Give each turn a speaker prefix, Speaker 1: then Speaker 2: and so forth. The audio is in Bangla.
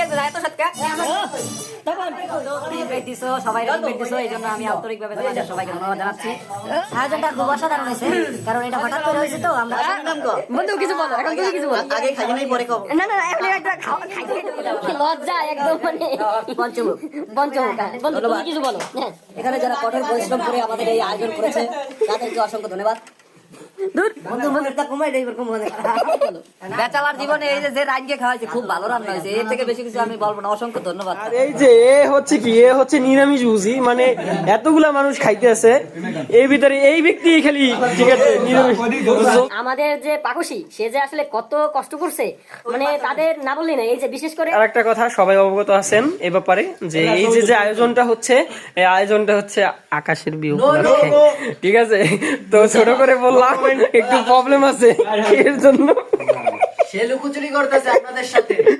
Speaker 1: এত সৎকা সবাই দিছো এই জন্য আমি আন্তরিকভাবে তোমাদের সবাইকে ধন্যবাদ জানাচ্ছি। আয়োজনটা খুব অসাধারণ হয়েছে, কারণ এটা হঠাৎ করে হয়েছে তো আমরা বন্ধু কিছু বলো, এখন তুমি কিছু বলো। আগে খাই নাই পরে খাও। না না এখন একটা লজ্জা একদম মানে পঞ্চমুখ বন্ধু তুমি কিছু বলো। এখানে যারা কঠোর পরিশ্রম করে আমাদের এই আয়োজন করেছে তাদেরকে অসংখ্য ধন্যবাদ। বেচালার জীবনে এই যে রান্না খাওয়াইছে খুব ভালো রান্না হয়েছে, এর থেকে বেশি কিছু আমি বলবো না। অসংখ্য ধন্যবাদ।
Speaker 2: এই যে এ হচ্ছে কি, এ হচ্ছে নিরামিষ বুঝি, মানে এতগুলা মানুষ খাইতে আছে এই ভিতরে এই ব্যক্তি খালি ঠিক আছে নিরামিষ।
Speaker 1: আমাদের যে পাকসি সে যে আসলে কত কষ্ট করছে মানে তাদের না বললি না। এই যে বিশেষ করে
Speaker 2: আরেকটা কথা সবাই অবগত আছেন এ ব্যাপারে যে এই যে আয়োজনটা হচ্ছে, এই আয়োজনটা হচ্ছে আকাশের বিহু উপলক্ষে, ঠিক আছে। তো ছোট করে বললাম একটু প্রবলেম আছে এর জন্য।
Speaker 3: সে লুকোচুরি করতেছে আপনাদের সাথে।